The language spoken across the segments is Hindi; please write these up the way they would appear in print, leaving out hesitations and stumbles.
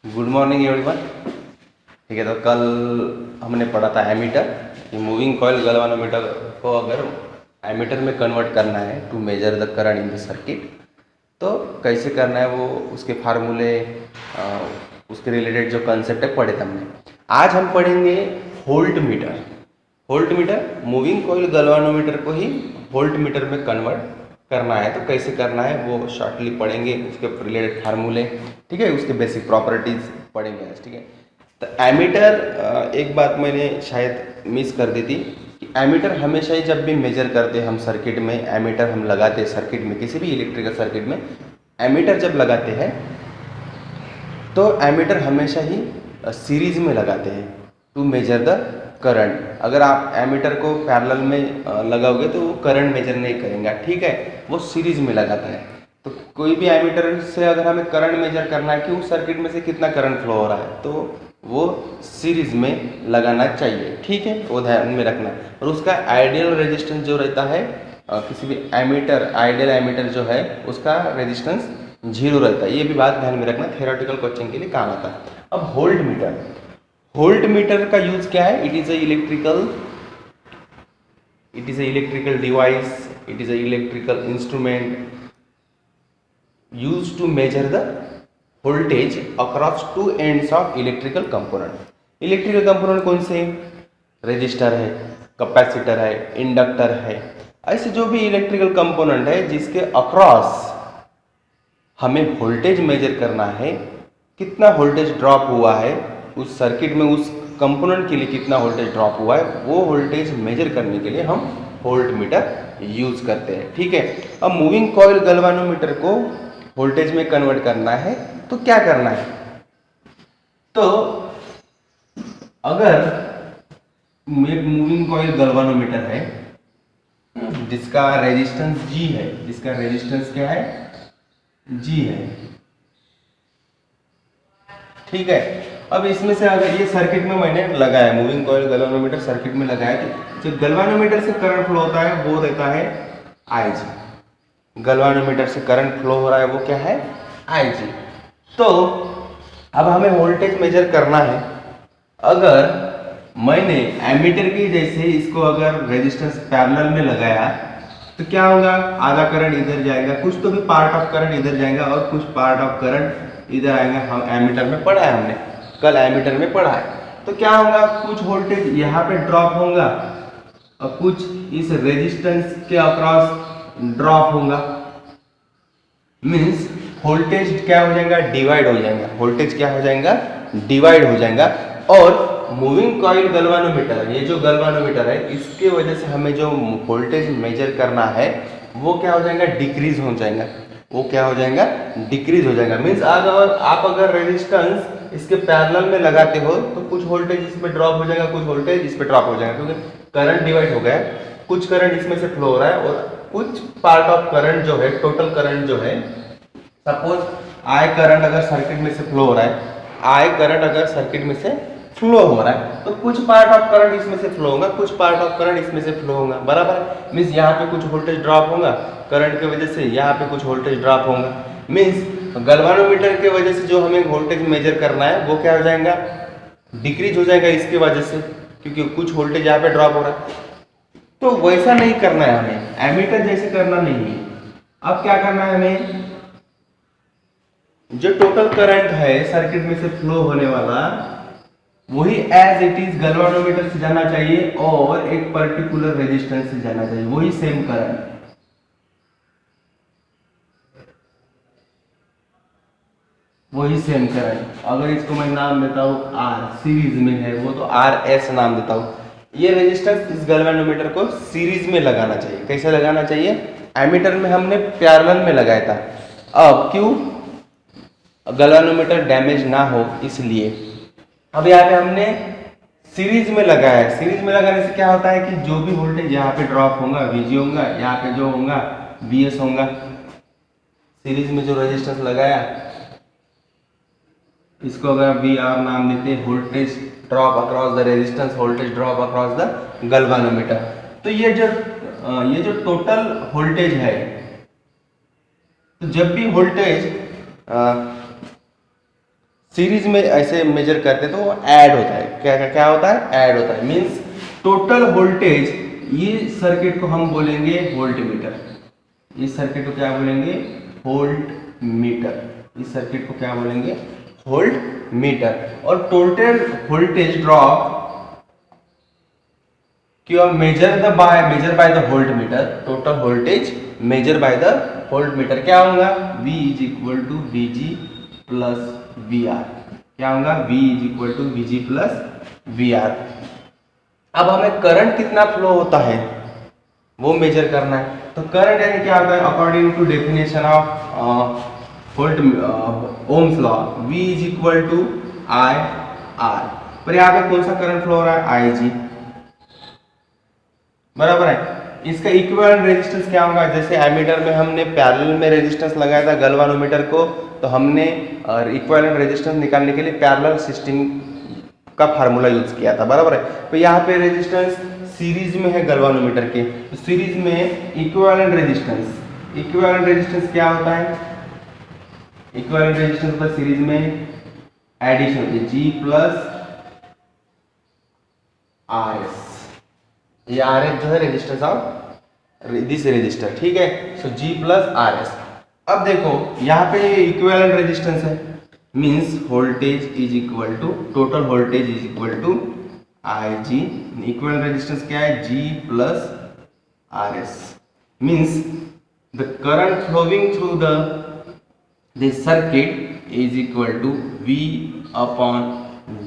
Good morning everyone. ठीक है, तो कल हमने पढ़ा था एमीटर कि मूविंग कॉइल गैल्वेनोमीटर को अगर एमीटर में कन्वर्ट करना है to measure the current in the circuit, तो कैसे करना है वो उसके फार्मूले, उसके रिलेटेड जो कंसेप्ट है पढ़े थे हमने। आज हम पढ़ेंगे volt meter. Volt meter moving coil galvanometer को ही वोल्ट मीटर में कन्वर्ट करना है, तो कैसे करना है वो शॉर्टली पढ़ेंगे, उसके रिलेटेड फार्मूले, ठीक है, उसके बेसिक प्रॉपर्टीज पढ़ेंगे आज। ठीक है, तो एमीटर, एक बात मैंने शायद मिस कर दी थी कि एमीटर हमेशा ही जब भी मेजर करते हैं हम सर्किट में, एमीटर हम लगाते हैं सर्किट में, किसी भी इलेक्ट्रिकल सर्किट में एमीटर जब लगाते हैं तो एमीटर हमेशा ही सीरीज में लगाते हैं टू मेजर द करंट। अगर आप एमीटर को पैरेलल में लगाओगे तो वो करंट मेजर नहीं करेंगे, ठीक है, वो सीरीज में लगाता है। तो कोई भी एमीटर से अगर हमें करंट मेजर करना है कि उस सर्किट में से कितना करंट फ्लो हो रहा है, तो वो सीरीज में लगाना चाहिए, ठीक है, वो ध्यान में रखना। और उसका आइडियल रेजिस्टेंस जो रहता है, किसी भी एमीटर, आइडियल एमीटर जो है उसका रेजिस्टेंस 0 रहता है, ये भी बात ध्यान में रखना, थ्योरेटिकल क्वेश्चन के लिए काम आता है। अब वोल्ट मीटर, वोल्ट मीटर का यूज क्या है? It is a electrical device, it is a electrical instrument use to measure the voltage across two ends of electrical component. Electrical component कौन से? रजिस्टर है, कैपेसिटर है, इंडक्टर है, ऐसे जो भी इलेक्ट्रिकल कंपोनेंट है जिसके अक्रॉस हमें वोल्टेज मेजर करना है, कितना वोल्टेज ड्रॉप हुआ है उस सर्किट में, उस कंपोनेंट के लिए कितना वोल्टेज ड्रॉप हुआ है, वो वोल्टेज मेजर करने के लिए हम वोल्ट मीटर यूज करते हैं। ठीक है, अब मूविंग कॉइल गैल्वेनोमीटर को वोल्टेज में कन्वर्ट करना है तो क्या करना है? तो अगर एक मूविंग कॉइल गैल्वेनोमीटर है जिसका रेजिस्टेंस G है, जिसका रेजिस्टेंस क्या है? G है, ठीक है। अब इसमें से अगर ये सर्किट में मैंने लगाया, मूविंग कॉइल गैल्वेनोमीटर सर्किट में लगाया, तो जो गैल्वेनोमीटर से करंट फ्लो होता है वो रहता है IG। गैल्वेनोमीटर से करंट फ्लो हो रहा है वो क्या है? IG। तो अब हमें वोल्टेज मेजर करना है। अगर मैंने एमीटर की जैसे इसको अगर रेजिस्टेंस पैरेलल में लगाया तो क्या होगा? आधा करंट इधर जाएगा, कुछ तो भी पार्ट ऑफ करंट इधर जाएगा और कुछ पार्ट ऑफ करंट इधर आएगा। हम एमीटर में पढ़ा है, हमने कल एमीटर में पढ़ा है। तो क्या होगा? कुछ वोल्टेज यहाँ पे ड्रॉप होगा और कुछ इस रेजिस्टेंस के अक्रॉस ड्रॉप होगा। मीन्स वोल्टेज क्या हो जाएगा? डिवाइड हो जाएगा। वोल्टेज क्या हो जाएगा? डिवाइड हो जाएगा। और मूविंग कॉइल गैल्वेनोमीटर, ये जो गैल्वेनोमीटर है, इसके वजह से हमें जो वोल्टेज मेजर करना है वो क्या हो जाएगा? डिक्रीज हो जाएगा। वो क्या हो जाएगा? डिक्रीज हो जाएगा। मीन्स अगर आप अगर रेजिस्टेंस इसके पैरेलल में लगाते हो तो कुछ वोल्टेज इसमें ड्रॉप हो जाएगा, कुछ वोल्टेज इस पे ड्रॉप हो जाएगा, क्योंकि करंट डिवाइड हो गया। कुछ करंट इसमें से फ्लो हो रहा है और कुछ पार्ट ऑफ करंट जो है, टोटल करंट जो है, सपोज आई करंट अगर सर्किट में से फ्लो हो रहा है, आई करंट अगर सर्किट में से फ्लो हो रहा है तो कुछ पार्ट ऑफ करंट इसमें से फ्लो होगा, कुछ पार्ट ऑफ करंट इसमें से फ्लो होगा, बराबर है। मीन्स यहाँ पे कुछ वोल्टेज ड्रॉप होगा करंट की वजह से, यहाँ पे कुछ वोल्टेज ड्रॉप होगा। मीन्स गैल्वेनोमीटर की वजह से जो हमें वोल्टेज मेजर करना है वो क्या हो जाएगा? डिक्रीज हो जाएगा इसकी वजह से, क्योंकि कुछ वोल्टेज यहाँ पे ड्रॉप हो रहा है। तो वैसा नहीं करना है हमें, एमीटर जैसे करना नहीं है। अब क्या करना है हमें? जो टोटल करंट है सर्किट में से फ्लो होने वाला, वही एज इट इज गैल्वेनोमीटर से जाना चाहिए और एक पर्टिकुलर रेजिस्टेंस से जाना चाहिए, वही सेम करंट, वही सेम करंट। अगर इसको मैं नाम देता हूँ R, सीरीज में है वो, तो RS नाम देता हूँ। ये रेजिस्टेंस इस गैल्वेनोमीटर को सीरीज में लगाना चाहिए। कैसे लगाना चाहिए? एमीटर में हमने पैरेलल में लगाया था। अब क्यों? गैल्वेनोमीटर डैमेज ना हो इसलिए। अब यहाँ पे हमने सीरीज में लगाया है। सीरीज में लगाने से क्या होता है कि जो भी वोल्टेज यहाँ पे ड्रॉप होगा VG होगा, यहाँ पे जो होगा VS होगा। सीरीज में जो रेजिस्टेंस लगाया इसको अगर VR नाम देते हैं, voltage drop across the resistance, voltage drop across the galvanometer. तो ये जो टोटल वोल्टेज है, तो जब भी वोल्टेज सीरीज में ऐसे मेजर करते हैं तो वो ऐड होता है, क्या क्या क्या होता है, ऐड होता है। मीन्स टोटल वोल्टेज, ये सर्किट को हम बोलेंगे वोल्ट मीटर, इस सर्किट को क्या बोलेंगे, वोल्ट मीटर, इस सर्किट को क्या बोलेंगे, वोल्ट मीटर। और टोटल वोल्टेज ड्रॉप क्यों measure by the voltmeter, total voltage measure by the voltmeter क्या होगा, V is equal to VG plus VR, क्या होगा, V is equal to VG plus VR। अब हमें करंट कितना फ्लो होता है वो मेजर करना है। तो करंट यानी क्या होता है, according to definition of volt ohm's law, V is equal to IR। पर यहाँ पे कौन सा करंट फ्लो हो रहा है, IG, बराबर है। इसका इक्विवेलेंट रेजिस्टेंस क्या होगा, जैसे एमीटर में हमने पैरेलल में रेजिस्टेंस लगाया था गैल्वानोमीटर को, तो हमने इक्विवेलेंट रेजिस्टेंस निकालने के लिए पैरेलल सिस्टम का फार्मूला यूज किया था, बराबर है। तो यहाँ पे रेजिस्टेंस सीरीज में है गैल्वानोमीटर के, तो सीरीज में इक्विवेलेंट रेजिस्टेंस क्या होता है, इक्विवेलेंट रेजिस्टेंस होता है सीरीज में एडिशन होती है G प्लस RS, ये RS जो है रेजिस्टेंस ऑफ दिस रेजिस्टर, ठीक है। So G plus RS। अब देखो यहाँ पे इक्विवेलेंट रेजिस्टेंस है, means voltage is equal to, total voltage is equal to IG, equivalent resistance क्या है, G plus RS, means the current flowing through this circuit is equal to V upon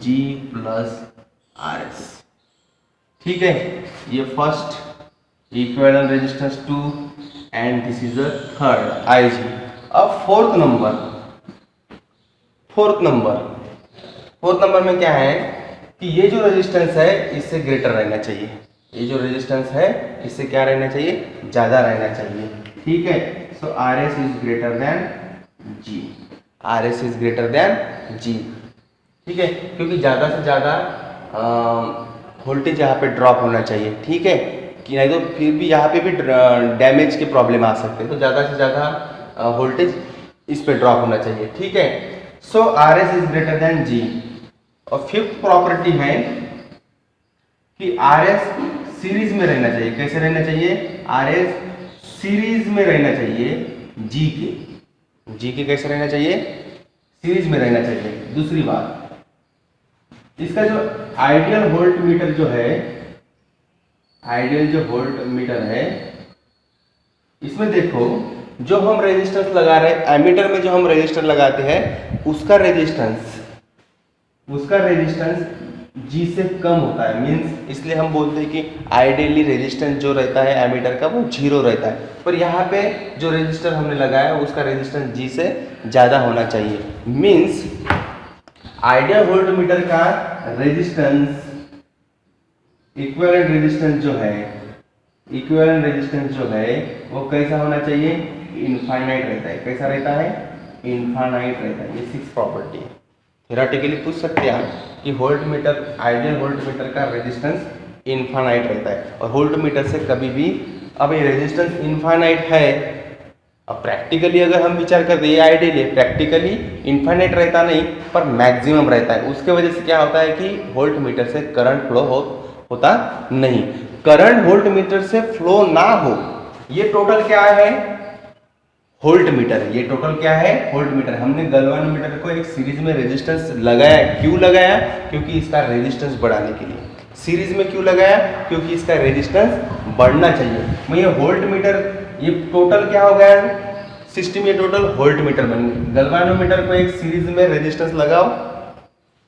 G plus RS, ठीक है। ये first equivalent resistance 2 and this is the third IG। अब फोर्थ नंबर में क्या है कि ये जो रेजिस्टेंस है इससे ग्रेटर रहना चाहिए, ये जो रेजिस्टेंस है इससे क्या रहना चाहिए, ज्यादा रहना चाहिए, ठीक है। सो RS is greater than G, RS is greater than G, ठीक है, क्योंकि ज्यादा से ज्यादा वोल्टेज यहाँ पे ड्रॉप होना चाहिए, ठीक है, कि नहीं तो फिर भी यहाँ पे भी डैमेज के प्रॉब्लम आ सकते हैं, तो ज़्यादा से ज़्यादा वोल्टेज इस पे ड्रॉप होना चाहिए, ठीक है। सो RS is greater than G। और फिफ्थ प्रॉपर्टी है कि RS सीरीज में रहना चाहिए, कैसे रहना चाहिए, RS सीरीज में रहना चाहिए G के कैसे रहना चाहिए, सीरीज में रहना चाहिए। दूसरी बात, इसका जो आइडियल वोल्ट मीटर जो है, आइडियल जो वोल्ट मीटर है, इसमें देखो जो हम रेजिस्टेंस लगा रहे हैं, एमीटर में जो हम रेजिस्टर लगाते हैं उसका रेजिस्टेंस G से कम होता है, मींस इसलिए हम बोलते हैं कि आइडियली रेजिस्टेंस जो रहता है एमीटर का वो 0 रहता है, पर यहाँ पे जो रेजिस्टर हमने लगाया उसका रेजिस्टेंस G से ज़्यादा होना चाहिए। मींस आइडियल वोल्ट मीटर का रेजिस्टेंस, इक्विवेलेंट रेजिस्टेंस जो है वो कैसा होना चाहिए, इनफाइनाइट रहता है। कैसा रहता है, इनफाइनाइट रहता है। ये 6 प्रॉपर्टी है। थ्योरेटिकली पूछ सकते हैं आप कि volt meter, ideal volt meter का रेजिस्टेंस इनफाइनाइट रहता है, और वोल्ट मीटर से कभी भी, अब ये रेजिस्टेंस इनफाइनाइट है, अब प्रैक्टिकली अगर हम विचार करते, ये आइडियली प्रैक्टिकली इनफाइनाइट रहता नहीं पर मैक्सिमम रहता है। उसके वजह से क्या होता है कि वोल्ट मीटर से करंट फ्लो होता नहीं। करंट वोल्ट मीटर से फ्लो ना हो, ये टोटल क्या है, वोल्ट मीटर है। ये टोटल क्या है, वोल्ट मीटर। हमने गैल्वानोमीटर को एक सीरीज में रेजिस्टेंस लगाया, क्यों लगाया, क्योंकि इसका रेजिस्टेंस बढ़ाने के लिए। सीरीज में क्यों लगाया, क्योंकि इसका रेजिस्टेंस बढ़ना चाहिए। मैं ये वोल्ट मीटर, ये टोटल क्या हो गया सिस्टम, ये टोटल वोल्ट मीटर बन गया। गैल्वानोमीटर को एक सीरीज में रेजिस्टेंस लगाओ,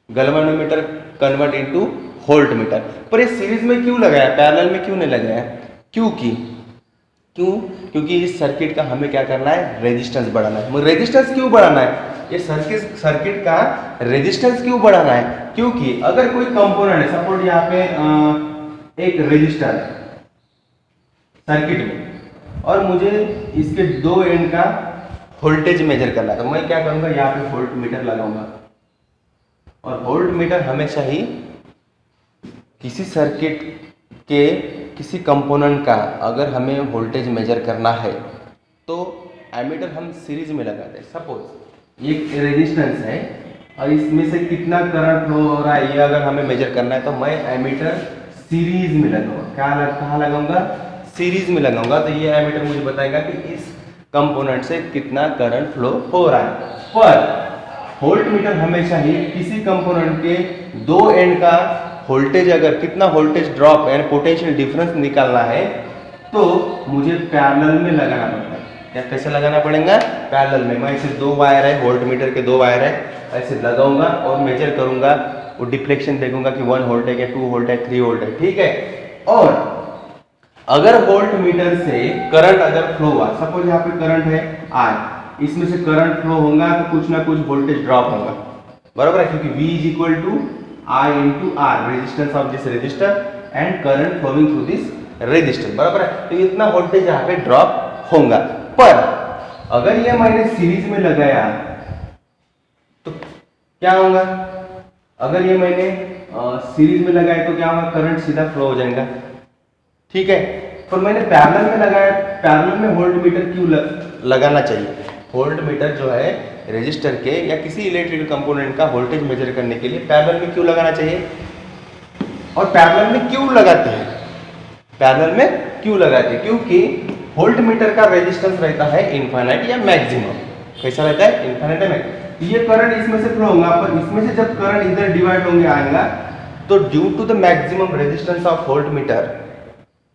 galvanometer convert into volt meter. पर ये सीरीज में क्यों लगाया, पैरेलल में क्यों नहीं लगाया, क्योंकि इस सर्किट का हमें क्या करना है, रेजिस्टेंस बढ़ाना है। रेजिस्टेंस क्यों बढ़ाना है, ये सर्किट का रेजिस्टेंस क्यों बढ़ाना है, क्योंकि अगर कोई कंपोनेंट है, सपोज यहाँ पे एक रेजिस्टर है सर्किट में, और मुझे इसके दो एंड का वोल्टेज मेजर करना है, तो मैं क्या करूंगा, यहाँ पे वोल्ट मीटर लगाऊंगा। और वोल्ट मीटर हमेशा ही किसी सर्किट के किसी कंपोनेंट का अगर हमें वोल्टेज मेजर करना है तो एमीटर हम सीरीज में लगाते हैं। सपोज एक रेजिस्टेंस है और इसमें से कितना करंट फ्लो हो रहा है ये अगर हमें मेजर करना है तो मैं एमीटर सीरीज में लगाऊंगा। कहाँ लगाऊंगा? सीरीज में लगाऊंगा। तो ये एमीटर मुझे बताएगा कि इस कंपोनेंट से कितना करंट फ्लो हो रहा है। पर वोल्ट मीटर हमेशा ही किसी कंपोनेंट के दो एंड का वोल्टेज, अगर कितना वोल्टेज ड्रॉप यानी पोटेंशियल डिफरेंस निकालना है तो मुझे पैरेलल में लगाना पड़ता है। क्या कैसे लगाना पड़ेगा? पैरेलल में। मैं ऐसे दो वायर है, वोल्ट मीटर के दो वायर है, ऐसे लगाऊंगा और मेजर करूंगा, वो डिफ्लेक्शन देखूंगा कि 1 वोल्ट है क्या 2 वोल्ट है 3 वोल्ट है, ठीक है। और अगर वोल्ट मीटर से करंट अगर फ्लो हुआ, सपोज यहाँ पे करंट है I, इसमें से करंट फ्लो होगा तो कुछ ना कुछ वोल्टेज ड्रॉप होगा, बराबर है, क्योंकि V is equal to I into R, resistance of this resistor and current flowing through this resistor, बराबर है। तो इतना वोल्टेज यहाँ पे ड्रॉप होगा। पर अगर ये मैंने सीरीज में लगाया तो क्या होगा? अगर ये मैंने सीरीज में लगाया तो क्या होगा? करंट सीधा फ्लो हो जाएगा, ठीक है। पर मैंने पैरेलल में लगाया, पैरेलल में वोल्ट मीटर क्यों लगाना चाहिए? वोल्ट मीटर जो है रेजिस्टर के या किसी इलेक्ट्रिकल कंपोनेंट का वोल्टेज मेजर करने के लिए पैरेलल में क्यों लगाना चाहिए? और पैरेलल में क्यों लगाते हैं? पैरेलल में क्यों लगाते हैं? क्योंकि वोल्ट मीटर का रेजिस्टेंस रहता है इनफाइनाइट या मैक्सिमम। कैसा रहता है? इनफाइनाइट है। ये करंट इसमें से फ्लो होगा, पर इसमें से जब करंट इधर डिवाइड होंगे आएगा तो due to the maximum resistance of voltmeter,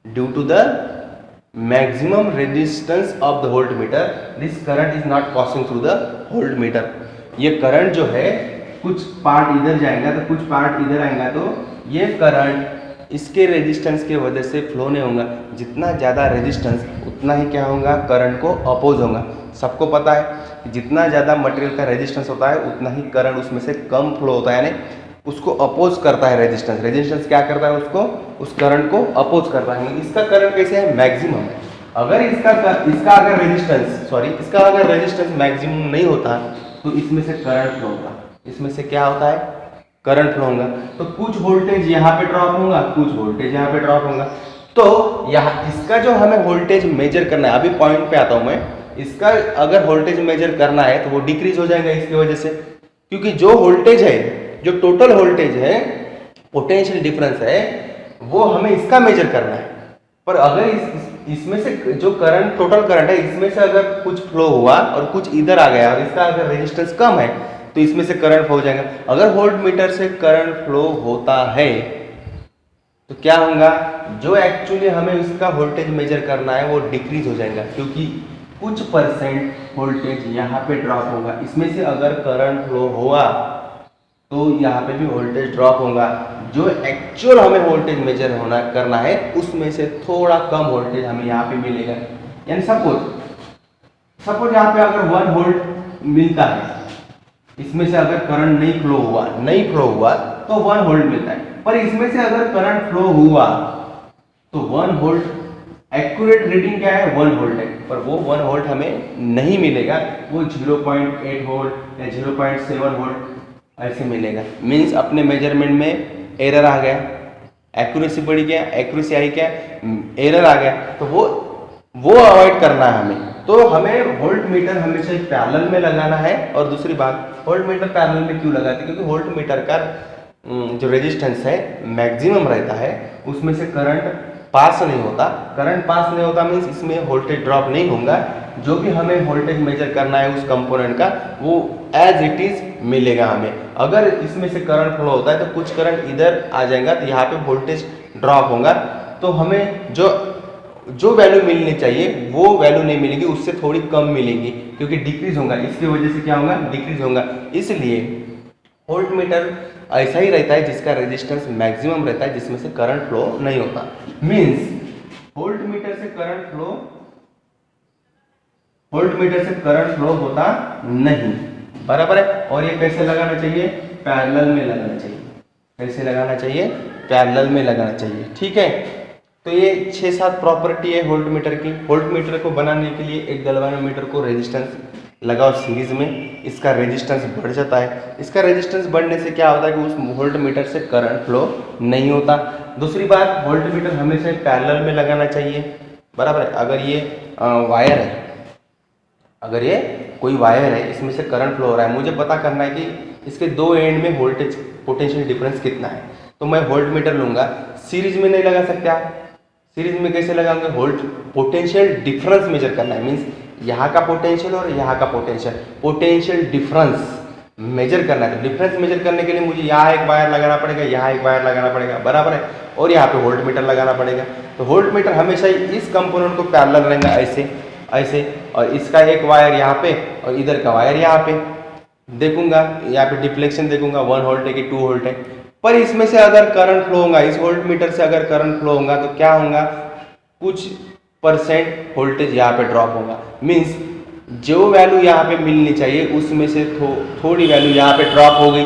due to the maximum resistance of the voltmeter, this current is not passing through the voltmeter। ये करंट जो है कुछ पार्ट इधर जाएगा तो कुछ पार्ट इधर आएगा, तो ये करंट इसके रेजिस्टेंस के वजह से फ्लो नहीं होगा। जितना ज़्यादा रेजिस्टेंस उतना ही क्या होगा? करंट को अपोज होगा। सबको पता है कि जितना ज़्यादा मटेरियल का रेजिस्टेंस होता है उतना ही करंट उसमें से कम फ्लो होता है, यानी उसको अपोज करता है रेजिस्टेंस। रेजिस्टेंस क्या करता है? उसको, उस करंट को अपोज करता है। इसका करंट कैसे है? मैक्सिमम है। अगर इसका अगर रेजिस्टेंस मैक्सिमम नहीं होता तो इसमें से करंट फ्लो होगा। इसमें से क्या होता है? करंट फ्लो होगा। तो कुछ वोल्टेज यहाँ पे ड्रॉप होगा, कुछ वोल्टेज यहाँ पे ड्रॉप होगा। तो यहाँ इसका जो हमें वोल्टेज मेजर करना है, अभी पॉइंट पे आता हूँ मैं, इसका अगर वोल्टेज मेजर करना है तो वो डिक्रीज हो जाएगा इसकी वजह से, क्योंकि जो वोल्टेज है, जो टोटल वोल्टेज है, पोटेंशियल डिफरेंस है, वो हमें इसका मेजर करना है। पर अगर इसमें से जो करंट, टोटल करंट है, इसमें से अगर कुछ फ्लो हुआ और कुछ इधर आ गया और इसका अगर रेजिस्टेंस कम है तो इसमें से करंट फ्लो हो जाएगा। अगर वोल्ट मीटर से करंट फ्लो होता है तो क्या होगा? जो एक्चुअली हमें उसका वोल्टेज मेजर करना है वो डिक्रीज हो जाएगा, क्योंकि कुछ परसेंट वोल्टेज यहाँ पे ड्रॉप होगा। इसमें से अगर करंट फ्लो हुआ तो यहाँ पे भी वोल्टेज ड्रॉप होगा। जो एक्चुअल हमें वोल्टेज मेजर होना करना है उसमें से थोड़ा कम वोल्टेज हमें यहाँ पे मिलेगा। यानी सपोज यहाँ पे अगर 1 वोल्ट मिलता है, इसमें से अगर करंट नहीं फ्लो हुआ तो 1 वोल्ट मिलता है। पर इसमें से अगर करंट फ्लो हुआ तो 1 वोल्ट, एक्यूरेट रीडिंग क्या है? 1 वोल्ट है, पर वो 1 वोल्ट हमें नहीं मिलेगा, वो 0.8 वोल्ट या 0.7 वोल्ट ऐसे मिलेगा। मीन्स अपने मेजरमेंट में एरर आ गया, एक्यूरेसी बढ़ गया, एक्यूरेसी आई क्या? एरर आ गया। तो वो अवॉइड करना है हमें। तो हमें वोल्ट मीटर हमेशा पैरेलल में लगाना है। और दूसरी बात, वोल्ट मीटर पैरेलल में क्यों लगाते हैं? क्योंकि वोल्ट मीटर का जो रेजिस्टेंस है मैक्सिमम रहता है, उसमें से करंट पास नहीं होता। करंट पास नहीं होता मीन्स इसमें वोल्टेज ड्रॉप नहीं होगा। जो भी हमें वोल्टेज मेजर करना है उस कंपोनेंट का, वो एज इट इज मिलेगा हमें। अगर इसमें से करंट फ्लो होता है तो कुछ करंट इधर आ जाएगा तो यहाँ पे वोल्टेज ड्रॉप होगा, तो हमें जो वैल्यू मिलनी चाहिए वो वैल्यू नहीं मिलेगी, उससे थोड़ी कम मिलेगी, क्योंकि डिक्रीज होगा। इसकी वजह से क्या होगा? डिक्रीज होगा। इसलिए वोल्ट मीटर ऐसा ही रहता है जिसका रेजिस्टेंस मैक्सिमम रहता है, जिसमें से करंट फ्लो नहीं होता। मीन्स वोल्ट मीटर से करंट फ्लो होता नहीं, बराबर है। और ये कैसे लगाना चाहिए? पैरेलल में लगाना चाहिए। कैसे लगाना चाहिए? पैरेलल में लगाना चाहिए, ठीक है। तो ये 6-7 प्रॉपर्टी है वोल्ट मीटर की। वोल्ट मीटर को बनाने के लिए एक गैल्वेनोमीटर को रेजिस्टेंस लगाओ सीरीज में, इसका रेजिस्टेंस बढ़ जाता है। इसका रेजिस्टेंस बढ़ने से क्या होता है कि उस वोल्ट मीटर से करंट फ्लो नहीं होता। दूसरी बात, वोल्ट मीटर हमेशा पैरेलल में लगाना चाहिए, बराबर है। अगर ये वायर है, अगर ये कोई वायर है, इसमें से करंट फ्लो हो रहा है, मुझे पता करना है कि इसके दो एंड में वोल्टेज पोटेंशियल डिफरेंस कितना है। तो मैं वोल्ट मीटर लूँगा, सीरीज में नहीं लगा सकते आप। सीरीज में कैसे लगाऊंगे, वोल्ट पोटेंशियल डिफरेंस मेजर करना है, मीन्स यहाँ का पोटेंशियल और यहाँ का पोटेंशियल डिफरेंस मेजर करना है। तो डिफरेंस मेजर करने के लिए मुझे यहाँ एक वायर लगाना पड़ेगा, यहाँ एक वायर लगाना पड़ेगा, बराबर है, और यहाँ पे वोल्ट मीटर लगाना पड़ेगा। तो वोल्ट मीटर हमेशा ही इस कंपोनेंट को पैरेलल रहेगा, ऐसे ऐसे, और इसका एक वायर यहाँ पे और इधर का वायर यहाँ पे देखूंगा। यहाँ पे डिफ्लेक्शन देखूंगा 1 वोल्ट है कि 2 वोल्ट है। पर इसमें से अगर करंट फ्लो होगा, इस वोल्ट मीटर से अगर करंट फ्लो होगा तो क्या होगा, कुछ परसेंट वोल्टेज यहाँ पे ड्रॉप होगा। मीन्स जो वैल्यू यहाँ पे मिलनी चाहिए उसमें से थोड़ी वैल्यू यहाँ पे ड्रॉप हो गई,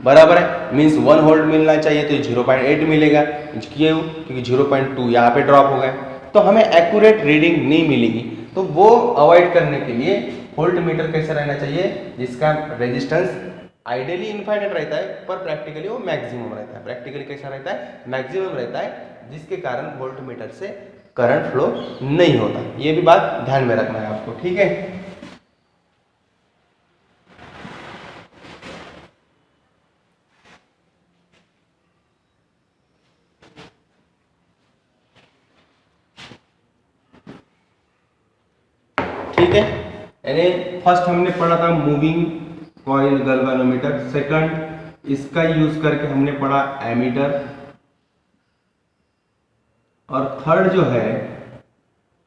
बराबर है। मीन्स 1 वोल्ट मिलना चाहिए तो 0.8 मिलेगा, क्यों, क्योंकि 0.2 यहाँ पे ड्रॉप हो गए, तो हमें एक्यूरेट रीडिंग नहीं मिलेगी। तो वो अवॉइड करने के लिए वोल्ट मीटर कैसे रहना चाहिए, जिसका रेजिस्टेंस आइडियली इनफाइनाइट रहता है पर प्रैक्टिकली वो मैक्सिमम रहता है। प्रैक्टिकली कैसा रहता है, मैक्सिमम रहता है, जिसके कारण वोल्ट मीटर से करंट फ्लो नहीं होता। ये भी बात ध्यान में रखना है आपको, ठीक है। ठीक है, यानी फर्स्ट हमने पढ़ा था मूविंग कॉइल गैल्वेनोमीटर, सेकंड इसका यूज करके हमने पढ़ा एमीटर, और थर्ड जो है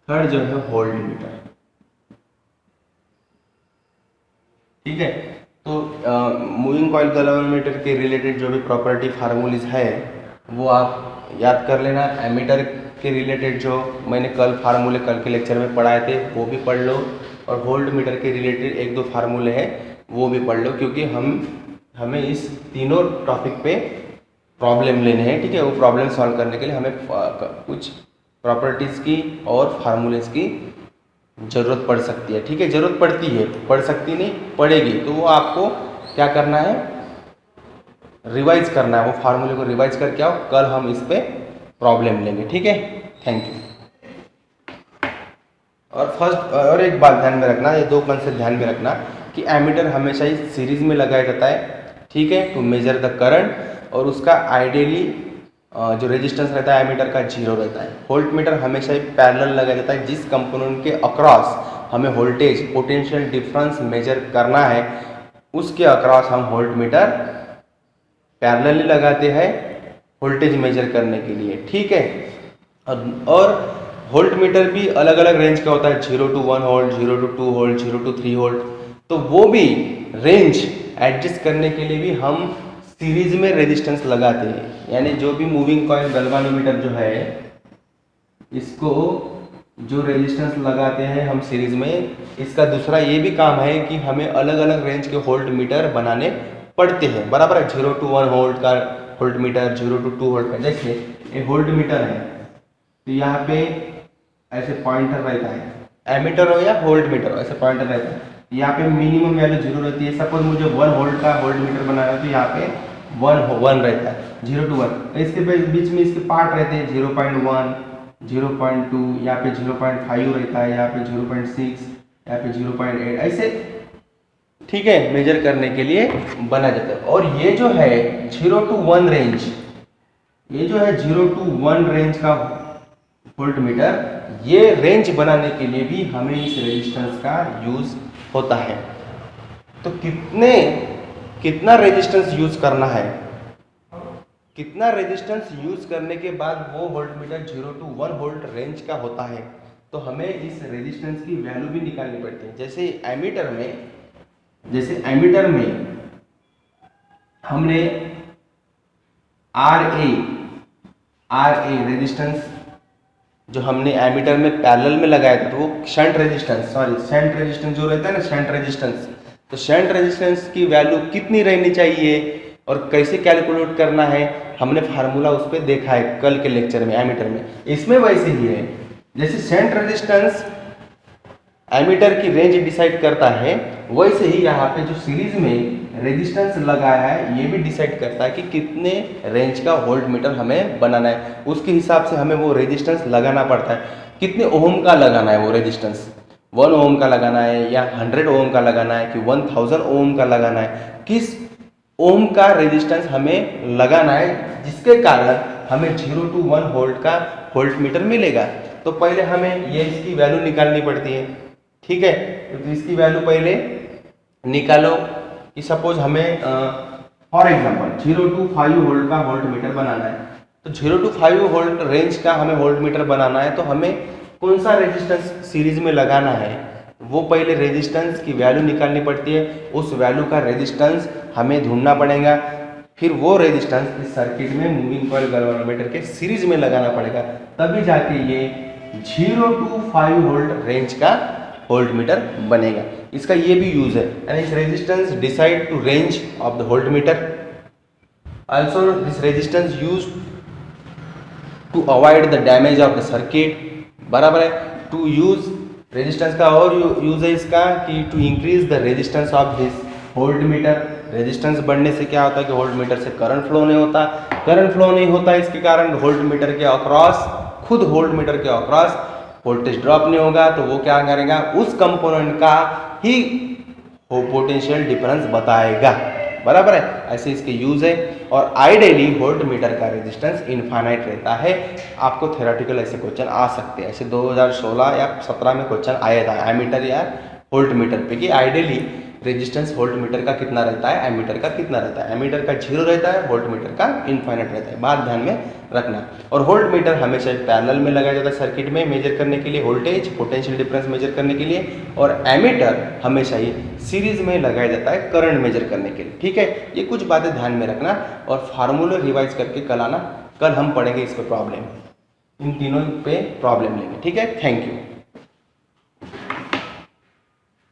वोल्ट मीटर। ठीक है, तो मूविंग कॉइल गैल्वेनोमीटर के रिलेटेड जो भी प्रॉपर्टी फार्मूलीज है वो आप याद कर लेना। एमीटर के रिलेटेड जो मैंने कल फार्मूले कल के लेक्चर में पढ़ाए थे वो भी पढ़ लो, और वोल्ट मीटर के रिलेटेड 1-2 फार्मूले हैं वो भी पढ़ लो, क्योंकि हमें इस तीनों टॉपिक पे प्रॉब्लम लेने हैं। ठीक है, वो प्रॉब्लम सॉल्व करने के लिए हमें कुछ प्रॉपर्टीज़ की और फार्मूलेस की ज़रूरत पड़ सकती है। ठीक है, ज़रूरत पड़ती है, पड़ सकती नहीं, पड़ेगी, तो वो आपको क्या करना है, रिवाइज करना है, वो फार्मूले को रिवाइज करके आओ, कल हम इस पे प्रॉब्लम लेंगे। ठीक है, थैंक यू। और एक बात ध्यान में रखना, ये 2 कंसेप्ट ध्यान में रखना कि एमीटर हमेशा ही सीरीज में लगाया जाता है, ठीक है, टू मेजर द करंट, और उसका आइडियली जो रेजिस्टेंस रहता है एमीटर का 0 रहता है। वोल्ट मीटर हमेशा ही पैरेलल लगाया जाता है, जिस कंपोनेंट के अक्रॉस हमें वोल्टेज पोटेंशियल डिफरेंस मेजर करना है उसके अक्रॉस हम वोल्ट मीटर पैरेलली लगाते हैं वोल्टेज मेजर करने के लिए। ठीक है, और वोल्ट मीटर भी अलग अलग रेंज का होता है, 0 to 1 volt, 0 to 2 volt, 0 to 3 volt. तो वो भी रेंज एडजस्ट करने के लिए भी हम सीरीज में रेजिस्टेंस लगाते हैं। यानी जो भी मूविंग कॉइल गैल्वेनोमीटर जो है, इसको जो रेजिस्टेंस लगाते हैं हम सीरीज में, इसका दूसरा ये भी काम है कि हमें अलग अलग रेंज के वोल्ट मीटर बनाने पड़ते हैं, बराबर है। 0 to 1 वोल्ट का वोल्ट मीटर, 0 to 2 वोल्ट का, जैसे ये वोल्ट मीटर है तो यहाँ पे ऐसे पॉइंटर रहता है, एमीटर हो या वोल्ट मीटर हो, ऐसे पॉइंटर रहता है। यहाँ पे मिनिमम वैल्यू 0 रहती है। सपोज मुझे 1 वोल्ट का वोल्ट मीटर बनाना है तो यहाँ पे 1 रहता है, 0 to 1। इसके बीच में इसके पार्ट रहते हैं 0.1, 0.2, यहाँ पे 0.5 रहता है, यहाँ पे 0.6, यहाँ पे 0.8, ऐसे। ठीक है, मेजर करने के लिए बना जाता है। और ये जो है 0 to 1 रेंज, ये जो है 0 to 1 रेंज का वोल्ट मीटर, ये रेंज बनाने के लिए भी हमें इस रेजिस्टेंस का यूज होता है। तो कितना रेजिस्टेंस यूज करना है, कितना रेजिस्टेंस यूज करने के बाद वो volt meter 0 to 1 volt range का होता है, तो हमें इस रेजिस्टेंस की वैल्यू भी निकालनी पड़ती है। जैसे एमीटर में हमने RA रेजिस्टेंस जो हमने एमीटर में पैरेलल में लगाया था, तो वो शंट रेजिस्टेंस जो रहता है ना, शंट रेजिस्टेंस, तो शंट रेजिस्टेंस की वैल्यू कितनी रहनी चाहिए और कैसे कैलकुलेट करना है, हमने फार्मूला उस पर देखा है कल के लेक्चर में एमीटर में। इसमें वैसे ही है, जैसे शंट रेजिस्टेंस एमीटर की रेंज डिसाइड करता है, वैसे ही यहाँ पे जो सीरीज में रेजिस्टेंस लगाया है ये भी डिसाइड करता है कि कितने रेंज का वोल्ट मीटर हमें बनाना है। उसके हिसाब से हमें वो रेजिस्टेंस लगाना पड़ता है, कितने ओम का लगाना है वो रेजिस्टेंस। 1 ओम का लगाना है या 100 ओम का लगाना है कि 1000 ओम का लगाना है, किस ओम का रेजिस्टेंस हमें लगाना है जिसके कारण हमें 0 to 1 वोल्ट का वोल्ट मीटर मिलेगा। तो पहले हमें ये इसकी वैल्यू निकालनी पड़ती है, ठीक है। तो इसकी वैल्यू पहले निकालो कि सपोज हमें फॉर एग्जांपल 0 to 5 वोल्ट का वोल्ट मीटर बनाना है। तो 0 to 5 वोल्ट रेंज का हमें वोल्ट मीटर बनाना है, तो हमें कौन सा रेजिस्टेंस सीरीज में लगाना है, वो पहले रेजिस्टेंस की वैल्यू निकालनी पड़ती है। उस वैल्यू का रेजिस्टेंस हमें ढूंढना पड़ेगा, फिर वो रेजिस्टेंस इस सर्किट में मूविंग कॉइल गैल्वेनोमीटर के सीरीज में लगाना पड़ेगा, तभी जाके ये 0 to 5 वोल्ट रेंज का वोल्ट मीटर बनेगा। इसका ये भी यूज है, एंड इस resistance decide to range of the voltmeter. Also this resistance use to avoid the damage of the circuit, बराबर है। टू यूज रेजिस्टेंस का और यूज है इसका कि to increase the resistance of this voltmeter. Resistance बढ़ने से क्या होता है कि वोल्ट मीटर से करंट फ्लो नहीं होता, करंट फ्लो नहीं होता इसके कारण वोल्ट मीटर के अक्रॉस, खुद वोल्ट मीटर के अक्रॉस वोल्टेज ड्रॉप नहीं होगा, तो वो क्या करेगा, उस कंपोनेंट का ही पोटेंशियल डिफरेंस बताएगा, बराबर है। ऐसे इसके यूज है। और आइडियली वोल्ट मीटर का रेजिस्टेंस इनफाइनाइट रहता है। आपको थ्योरेटिकल ऐसे क्वेश्चन आ सकते हैं, ऐसे 2016 या 17 में क्वेश्चन आया था एमीटर या वोल्ट मीटर पे कि आइडियली रेजिस्टेंस वोल्ट मीटर का कितना रहता है, एमीटर का कितना रहता है। एमीटर का 0 रहता है, वोल्ट मीटर का इनफाइनाइट रहता है, बात ध्यान में रखना। और वोल्ट मीटर हमेशा पैरेलल में लगाया जाता है सर्किट में मेजर करने के लिए वोल्टेज पोटेंशियल डिफरेंस मेजर करने के लिए, और एमीटर हमेशा ही सीरीज में लगाया जाता है करंट मेजर करने के लिए, ठीक है। ये कुछ बातें ध्यान में रखना और फार्मूला रिवाइज करके कल आना, कल हम पढ़ेंगे इस पर प्रॉब्लम, इन तीनों पे प्रॉब्लम लेंगे, ठीक है। Thank you.